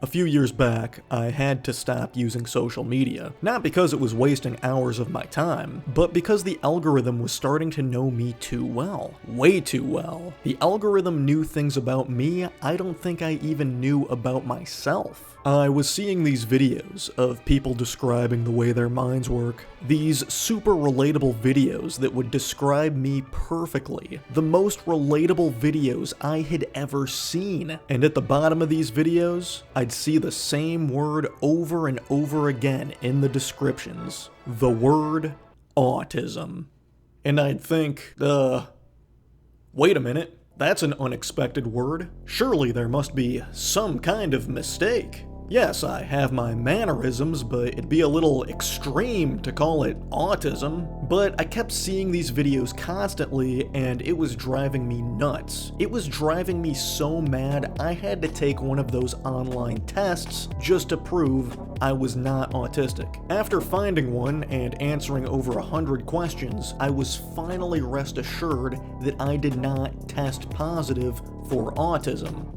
A few years back, I had to stop using social media, not because it was wasting hours of my time, but because the algorithm was starting to know me too well. Way too well. The algorithm knew things about me I don't think I even knew about myself. I was seeing these videos of people describing the way their minds work, these super relatable videos that would describe me perfectly, the most relatable videos I had ever seen. And at the bottom of these videos, I'd see the same word over and over again in the descriptions. The word autism. And I'd think, wait a minute, that's an unexpected word. Surely there must be some kind of mistake. Yes, I have my mannerisms, but it'd be a little extreme to call it autism. But I kept seeing these videos constantly, and it was driving me nuts. It was driving me so mad I had to take one of those online tests just to prove I was not autistic. After finding one and answering over 100 questions, I was finally rest assured that I did not test positive for autism.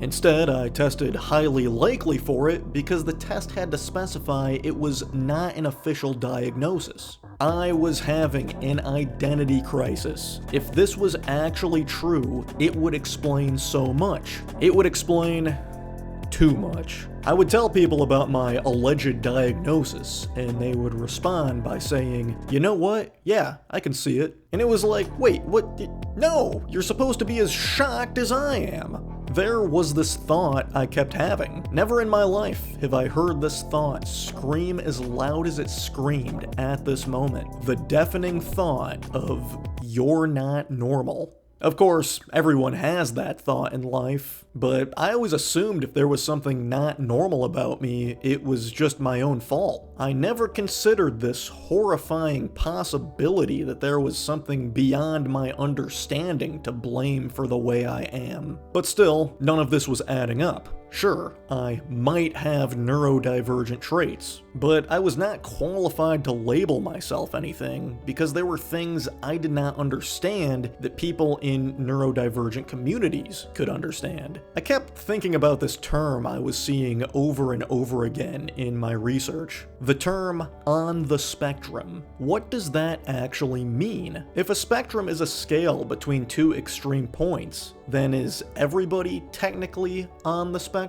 Instead, I tested highly likely for it because the test had to specify it was not an official diagnosis. I was having an identity crisis. If this was actually true, it would explain so much. It would explain too much. I would tell people about my alleged diagnosis, and they would respond by saying, "You know what? Yeah, I can see it." And it was like, wait, what? No, you're supposed to be as shocked as I am. There was this thought I kept having. Never in my life have I heard this thought scream as loud as it screamed at this moment. The deafening thought of, "You're not normal." Of course, everyone has that thought in life, but I always assumed if there was something not normal about me, it was just my own fault. I never considered this horrifying possibility that there was something beyond my understanding to blame for the way I am. But still, none of this was adding up. Sure, I might have neurodivergent traits, but I was not qualified to label myself anything because there were things I did not understand that people in neurodivergent communities could understand. I kept thinking about this term I was seeing over and over again in my research. The term on the spectrum. What does that actually mean? If a spectrum is a scale between two extreme points, then is everybody technically on the spectrum?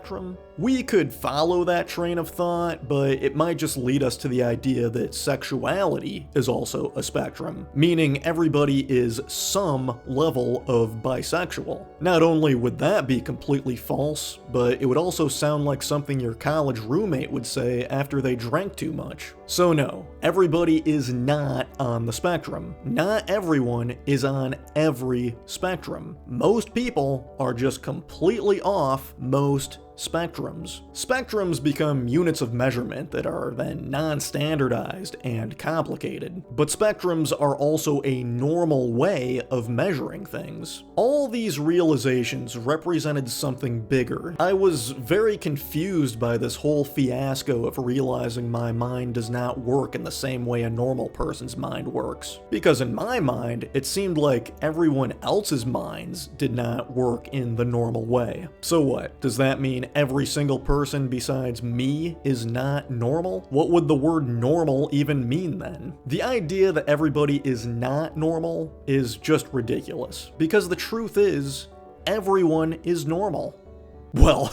We could follow that train of thought, but it might just lead us to the idea that sexuality is also a spectrum, meaning everybody is some level of bisexual. Not only would that be completely false, but it would also sound like something your college roommate would say after they drank too much. So no, everybody is not on the spectrum. Not everyone is on every spectrum. Most people are just completely off most spectrums. Spectrums become units of measurement that are then non-standardized and complicated, but spectrums are also a normal way of measuring things. All these realizations represented something bigger. I was very confused by this whole fiasco of realizing my mind does not work in the same way a normal person's mind works. Because in my mind, it seemed like everyone else's minds did not work in the normal way. So what? Does that mean every single person besides me is not normal? What would the word normal even mean then? The idea that everybody is not normal is just ridiculous, because the truth is, everyone is normal. Well,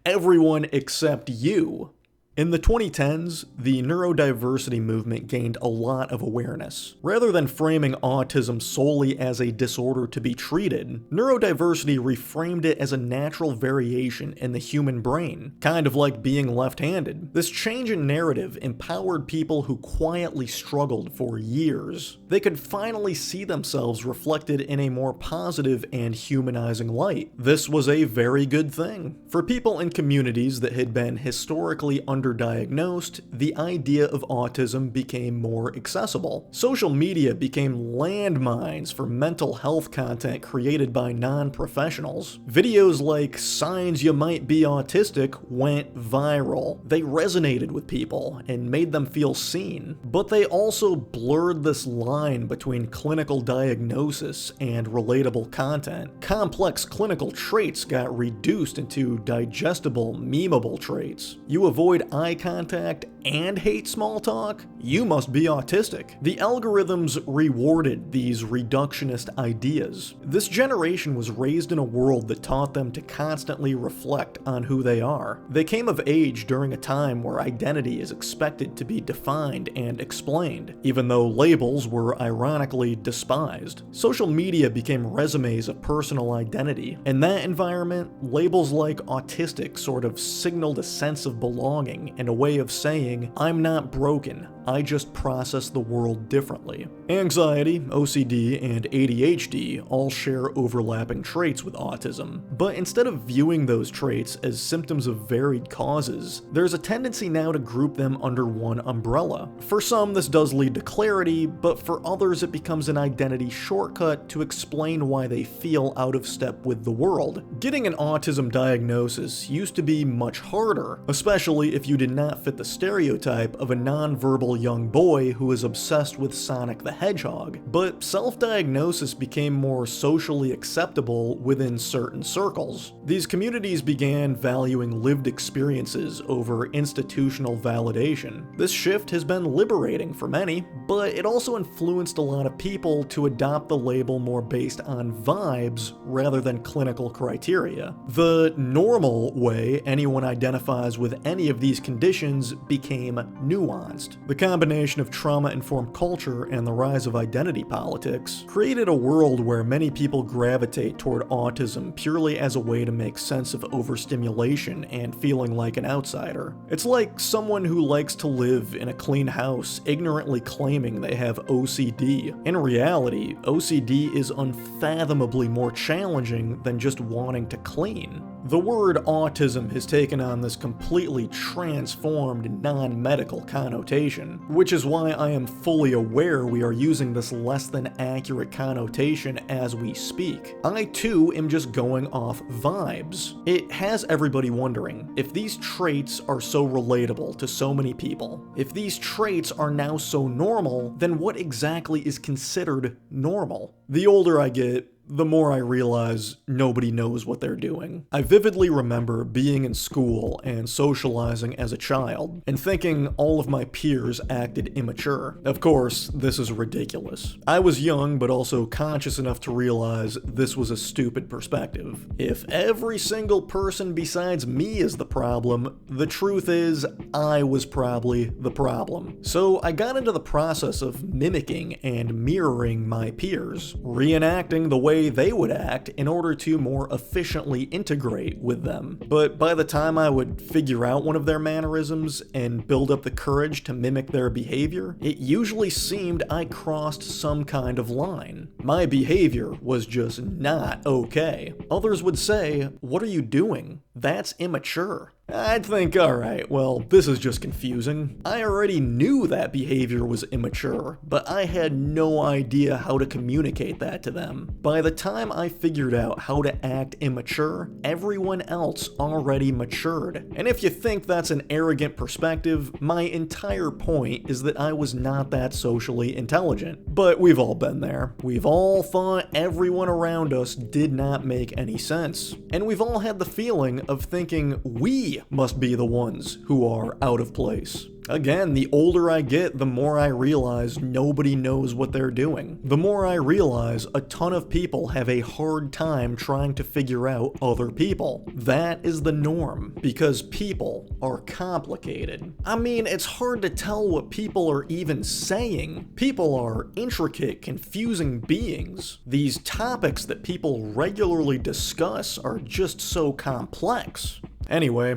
everyone except you. In the 2010s, the neurodiversity movement gained a lot of awareness. Rather than framing autism solely as a disorder to be treated, neurodiversity reframed it as a natural variation in the human brain, kind of like being left-handed. This change in narrative empowered people who quietly struggled for years. They could finally see themselves reflected in a more positive and humanizing light. This was a very good thing. For people in communities that had been historically under underdiagnosed, the idea of autism became more accessible. Social media became landmines for mental health content created by non-professionals. Videos like "Signs You Might Be Autistic" went viral. They resonated with people and made them feel seen. But they also blurred this line between clinical diagnosis and relatable content. Complex clinical traits got reduced into digestible, memeable traits. You avoid eye contact and hate small talk? You must be autistic. The algorithms rewarded these reductionist ideas. This generation was raised in a world that taught them to constantly reflect on who they are. They came of age during a time where identity is expected to be defined and explained, even though labels were ironically despised. Social media became resumes of personal identity. In that environment, labels like autistic sort of signaled a sense of belonging and a way of saying, "I'm not broken, I just process the world differently." Anxiety, OCD, and ADHD all share overlapping traits with autism, but instead of viewing those traits as symptoms of varied causes, there's a tendency now to group them under one umbrella. For some, this does lead to clarity, but for others it becomes an identity shortcut to explain why they feel out of step with the world. Getting an autism diagnosis used to be much harder, especially if you did not fit the stereotype of a nonverbal young boy who is obsessed with Sonic the Hedgehog, but self-diagnosis became more socially acceptable within certain circles. These communities began valuing lived experiences over institutional validation. This shift has been liberating for many, but it also influenced a lot of people to adopt the label more based on vibes rather than clinical criteria. The normal way anyone identifies with any of these conditions became nuanced. The combination of trauma-informed culture and the rise of identity politics created a world where many people gravitate toward autism purely as a way to make sense of overstimulation and feeling like an outsider. It's like someone who likes to live in a clean house ignorantly claiming they have OCD. In reality, OCD is unfathomably more challenging than just wanting to clean. The word autism has taken on this completely transformed non-medical connotation, which is why I am fully aware we are using this less than accurate connotation as we speak. I too am just going off vibes. It has everybody wondering, if these traits are so relatable to so many people, if these traits are now so normal, then what exactly is considered normal? The older I get, the more I realize nobody knows what they're doing. I vividly remember being in school and socializing as a child, and thinking all of my peers acted immature. Of course, this is ridiculous. I was young, but also conscious enough to realize this was a stupid perspective. If every single person besides me is the problem, the truth is, I was probably the problem. So I got into the process of mimicking and mirroring my peers, reenacting the way they would act in order to more efficiently integrate with them. But by the time I would figure out one of their mannerisms and build up the courage to mimic their behavior, it usually seemed I crossed some kind of line. My behavior was just not okay. Others would say, "What are you doing? That's immature." I'd think, alright, well, this is just confusing. I already knew that behavior was immature, but I had no idea how to communicate that to them. By the time I figured out how to act immature, everyone else already matured. And if you think that's an arrogant perspective, my entire point is that I was not that socially intelligent. But we've all been there. We've all thought everyone around us did not make any sense. And we've all had the feeling of thinking we must be the ones who are out of place. Again, the older I get, the more I realize nobody knows what they're doing. The more I realize a ton of people have a hard time trying to figure out other people. That is the norm, because people are complicated. I mean, it's hard to tell what people are even saying. People are intricate, confusing beings. These topics that people regularly discuss are just so complex. Anyway,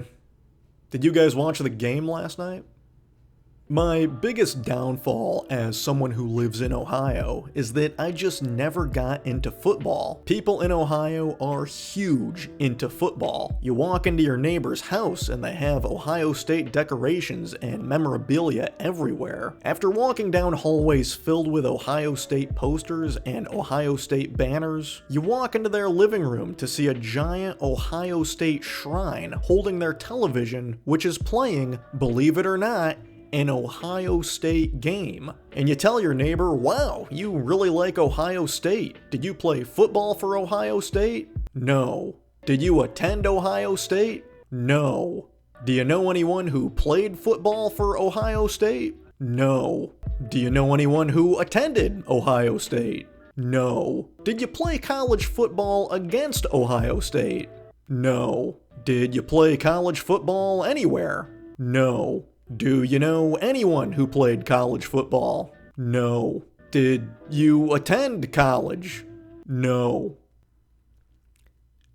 did you guys watch the game last night? My biggest downfall as someone who lives in Ohio is that I just never got into football. People in Ohio are huge into football. You walk into your neighbor's house and they have Ohio State decorations and memorabilia everywhere. After walking down hallways filled with Ohio State posters and Ohio State banners, you walk into their living room to see a giant Ohio State shrine holding their television, which is playing, believe it or not, an Ohio State game. And you tell your neighbor, wow, you really like Ohio State. Did you play football for Ohio State? No. Did you attend Ohio State? No. Do you know anyone who played football for Ohio State? No. Do you know anyone who attended Ohio State? No. Did you play college football against Ohio State? No. Did you play college football anywhere? No. Do you know anyone who played college football? No. Did you attend college? No.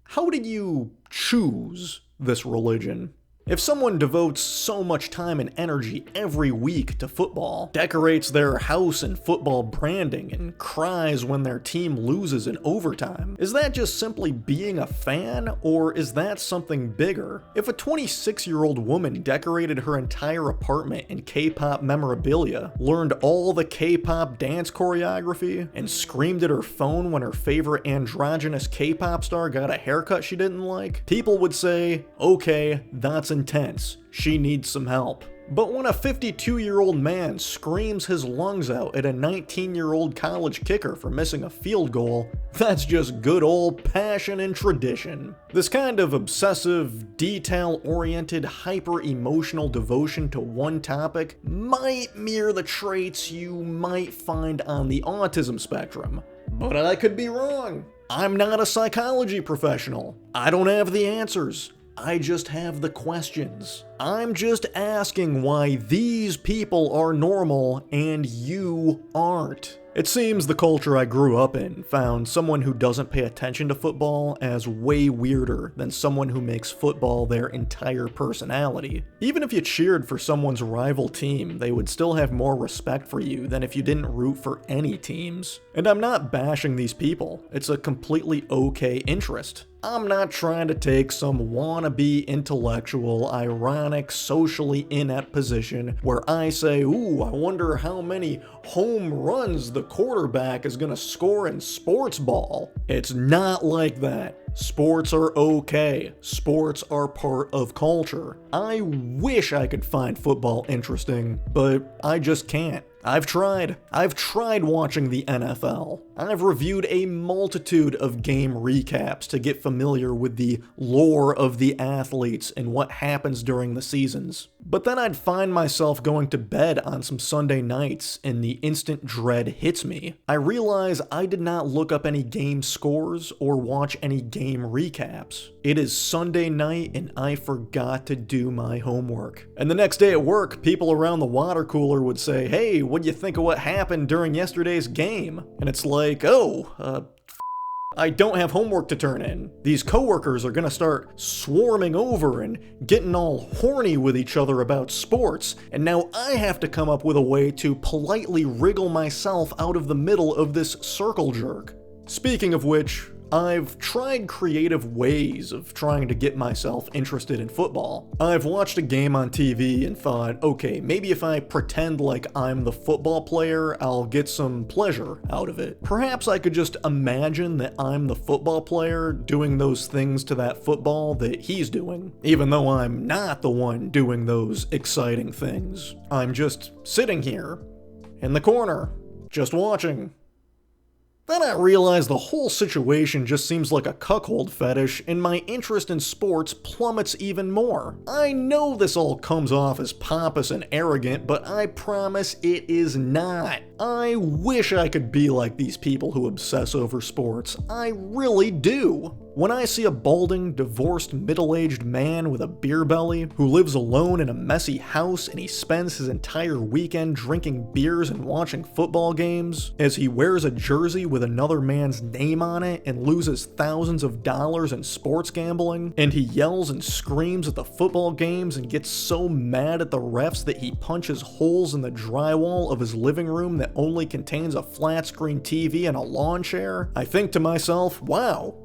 How did you choose this religion? If someone devotes so much time and energy every week to football, decorates their house in football branding, and cries when their team loses in overtime, is that just simply being a fan, or is that something bigger? If a 26-year-old woman decorated her entire apartment in K-pop memorabilia, learned all the K-pop dance choreography, and screamed at her phone when her favorite androgynous K-pop star got a haircut she didn't like, people would say, okay, that's intense. She needs some help. But when a 52-year-old man screams his lungs out at a 19-year-old college kicker for missing a field goal, that's just good old passion and tradition. This kind of obsessive, detail-oriented, hyper-emotional devotion to one topic might mirror the traits you might find on the autism spectrum. But I could be wrong. I'm not a psychology professional. I don't have the answers. I just have the questions. I'm just asking why these people are normal and you aren't. It seems the culture I grew up in found someone who doesn't pay attention to football as way weirder than someone who makes football their entire personality. Even if you cheered for someone's rival team, they would still have more respect for you than if you didn't root for any teams. And I'm not bashing these people. It's a completely okay interest. I'm not trying to take some wannabe intellectual, ironic, socially inept position where I say, ooh, I wonder how many home runs the quarterback is gonna score in Sportsball. It's not like that. Sports are okay. Sports are part of culture. I wish I could find football interesting, but I just can't. I've tried watching the NFL. I've reviewed a multitude of game recaps to get familiar with the lore of the athletes and what happens during the seasons. But then I'd find myself going to bed on some Sunday nights and the instant dread hits me. I realize I did not look up any game scores or watch any game recaps. It is Sunday night and I forgot to do my homework. And the next day at work, people around the water cooler would say, hey, what'd you think of what happened during yesterday's game? And it's like, I don't have homework to turn in. These coworkers are gonna start swarming over and getting all horny with each other about sports, and now I have to come up with a way to politely wriggle myself out of the middle of this circle jerk. Speaking of which, I've tried creative ways of trying to get myself interested in football. I've watched a game on TV and thought, okay, maybe if I pretend like I'm the football player, I'll get some pleasure out of it. Perhaps I could just imagine that I'm the football player doing those things to that football that he's doing, even though I'm not the one doing those exciting things. I'm just sitting here in the corner, just watching. Then I realized the whole situation just seems like a cuckold fetish, and my interest in sports plummets even more. I know this all comes off as pompous and arrogant, but I promise it is not. I wish I could be like these people who obsess over sports. I really do. When I see a balding, divorced, middle-aged man with a beer belly who lives alone in a messy house and he spends his entire weekend drinking beers and watching football games as he wears a jersey with another man's name on it and loses thousands of dollars in sports gambling, and he yells and screams at the football games and gets so mad at the refs that he punches holes in the drywall of his living room that only contains a flat screen TV and a lawn chair, I think to myself, wow,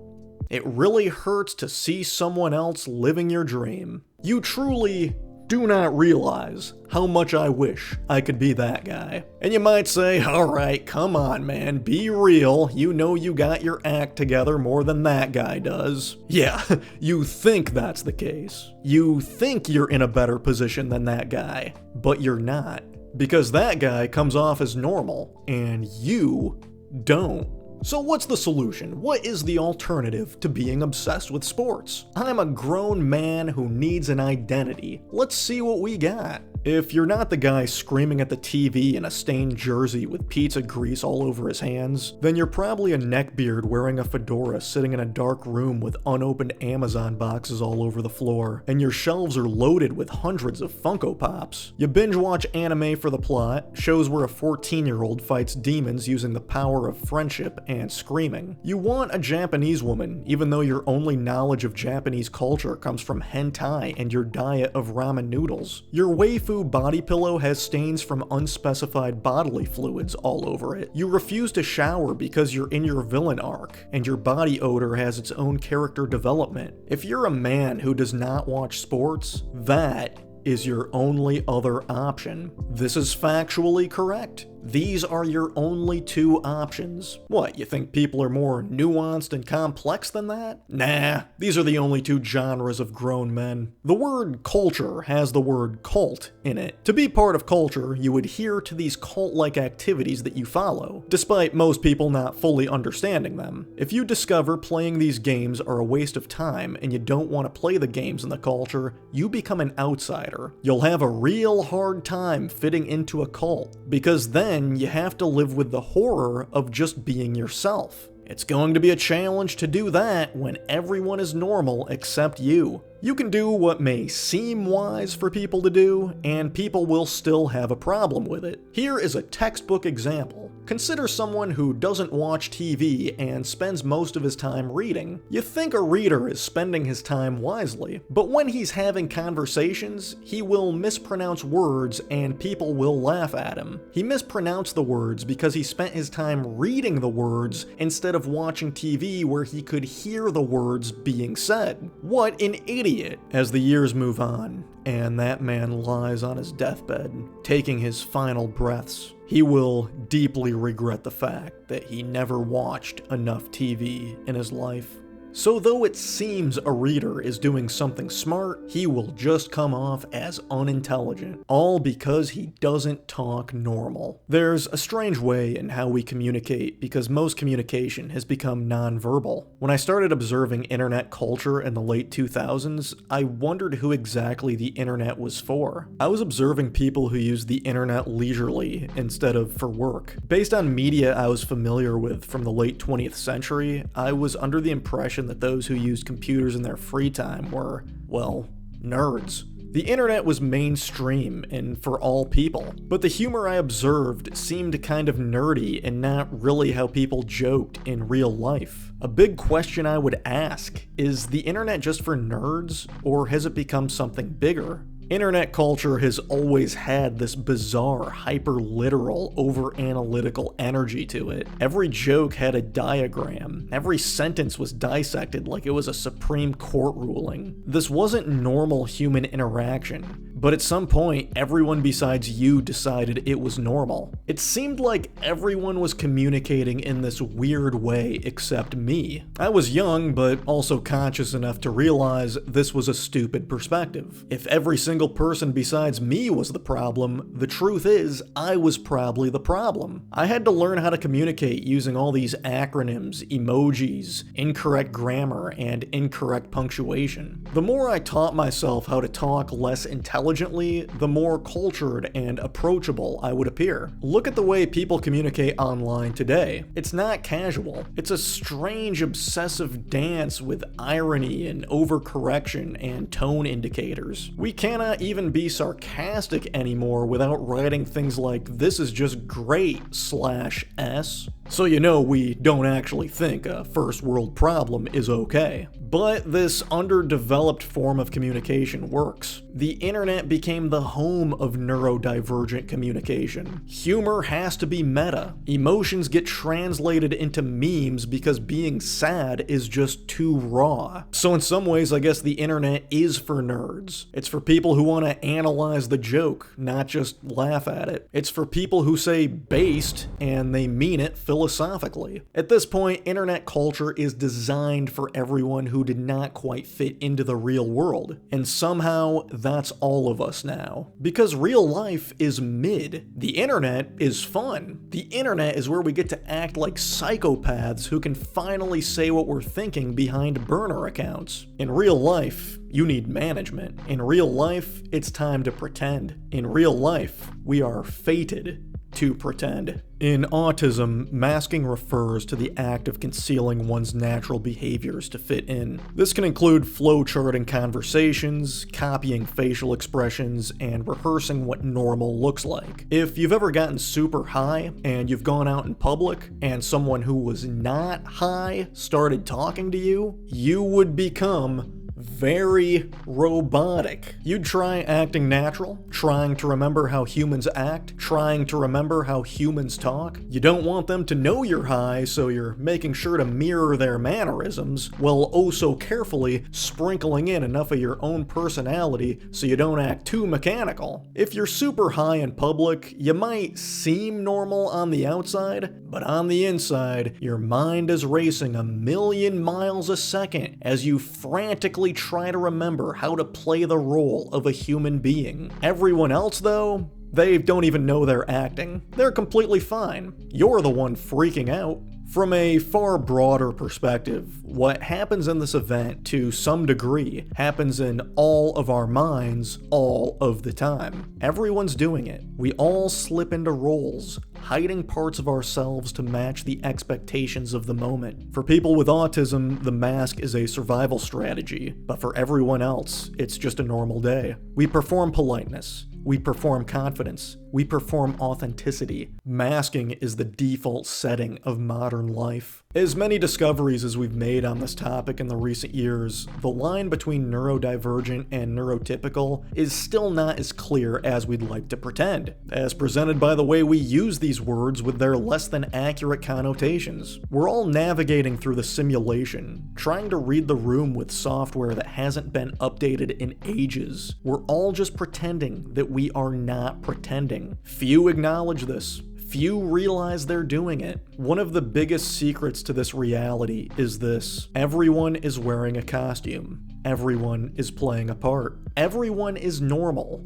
it really hurts to see someone else living your dream. You truly do not realize how much I wish I could be that guy. And you might say, alright, come on man, be real, you know you got your act together more than that guy does. Yeah, you think that's the case. You think you're in a better position than that guy, but you're not. Because that guy comes off as normal, and you don't. So what's the solution? What is the alternative to being obsessed with sports? I'm a grown man who needs an identity. Let's see what we got. If you're not the guy screaming at the TV in a stained jersey with pizza grease all over his hands, then you're probably a neckbeard wearing a fedora sitting in a dark room with unopened Amazon boxes all over the floor, and your shelves are loaded with hundreds of Funko Pops. You binge watch anime for the plot, shows where a 14-year-old fights demons using the power of friendship and screaming. You want a Japanese woman, even though your only knowledge of Japanese culture comes from hentai and your diet of ramen noodles. Your waifu body pillow has stains from unspecified bodily fluids all over it. You refuse to shower because you're in your villain arc, and your body odor has its own character development. If you're a man who does not watch sports, that is your only other option. This is factually correct. These are your only two options. What, you think people are more nuanced and complex than that? Nah, these are the only two genres of grown men. The word culture has the word cult in it. To be part of culture, you adhere to these cult-like activities that you follow, despite most people not fully understanding them. If you discover playing these games are a waste of time and you don't want to play the games in the culture, you become an outsider. You'll have a real hard time fitting into a cult, because then you have to live with the horror of just being yourself. It's going to be a challenge to do that when everyone is normal except you. You can do what may seem wise for people to do, and people will still have a problem with it. Here is a textbook example. Consider someone who doesn't watch TV and spends most of his time reading. You think a reader is spending his time wisely, but when he's having conversations, he will mispronounce words and people will laugh at him. He mispronounced the words because he spent his time reading the words instead of watching TV where he could hear the words being said. What an idiot! As the years move on, and that man lies on his deathbed, taking his final breaths, he will deeply regret the fact that he never watched enough TV in his life. So though it seems a reader is doing something smart, he will just come off as unintelligent, all because he doesn't talk normal. There's a strange way in how we communicate because most communication has become nonverbal. When I started observing internet culture in the late 2000s, I wondered who exactly the internet was for. I was observing people who used the internet leisurely instead of for work. Based on media I was familiar with from the late 20th century, I was under the impression that those who used computers in their free time were, well, nerds. The internet was mainstream and for all people, but the humor I observed seemed kind of nerdy and not really how people joked in real life. A big question I would ask, is the internet just for nerds, or has it become something bigger? Internet culture has always had this bizarre, hyper-literal, over-analytical energy to it. Every joke had a diagram. Every sentence was dissected like it was a Supreme Court ruling. This wasn't normal human interaction. But at some point, everyone besides you decided it was normal. It seemed like everyone was communicating in this weird way except me. I was young, but also conscious enough to realize this was a stupid perspective. If every single person besides me was the problem, the truth is, I was probably the problem. I had to learn how to communicate using all these acronyms, emojis, incorrect grammar, and incorrect punctuation. The more I taught myself how to talk less intelligently intelligently, the more cultured and approachable I would appear. Look at the way people communicate online today. It's not casual. It's a strange, obsessive dance with irony and overcorrection and tone indicators. We cannot even be sarcastic anymore without writing things like "this is just great/s." So you know we don't actually think a first world problem is okay. But this underdeveloped form of communication works. The internet became the home of neurodivergent communication. Humor has to be meta. Emotions get translated into memes because being sad is just too raw. So in some ways, I guess the internet is for nerds. It's for people who want to analyze the joke, not just laugh at it. It's for people who say based and they mean it philosophically. At this point, internet culture is designed for everyone who did not quite fit into the real world. And somehow, that's all of us now. Because real life is mid. The internet is fun. The internet is where we get to act like psychopaths who can finally say what we're thinking behind burner accounts. In real life, you need management. In real life, it's time to pretend. In real life, we are fated to pretend. In autism, masking refers to the act of concealing one's natural behaviors to fit in. This can include flowcharting conversations, copying facial expressions, and rehearsing what normal looks like. If you've ever gotten super high and you've gone out in public and someone who was not high started talking to you, you would become very robotic. You'd try acting natural, trying to remember how humans act, trying to remember how humans talk. You don't want them to know you're high, so you're making sure to mirror their mannerisms, while oh so carefully sprinkling in enough of your own personality so you don't act too mechanical. If you're super high in public, you might seem normal on the outside, but on the inside, your mind is racing 1,000,000 miles a second as you frantically try to remember how to play the role of a human being. Everyone else, though, they don't even know they're acting. They're completely fine. You're the one freaking out. From a far broader perspective, what happens in this event, to some degree, happens in all of our minds all of the time. Everyone's doing it. We all slip into roles, hiding parts of ourselves to match the expectations of the moment. For people with autism, the mask is a survival strategy, but for everyone else, it's just a normal day. We perform politeness. We perform confidence. We perform authenticity. Masking is the default setting of modern life. As many discoveries as we've made on this topic in the recent years, the line between neurodivergent and neurotypical is still not as clear as we'd like to pretend, as presented by the way we use these words with their less than accurate connotations. We're all navigating through the simulation, trying to read the room with software that hasn't been updated in ages. We're all just pretending that we are not pretending. Few acknowledge this. Few realize they're doing it. One of the biggest secrets to this reality is this: everyone is wearing a costume. Everyone is playing a part. Everyone is normal,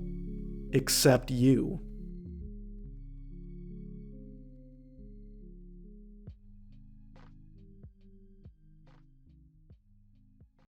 except you.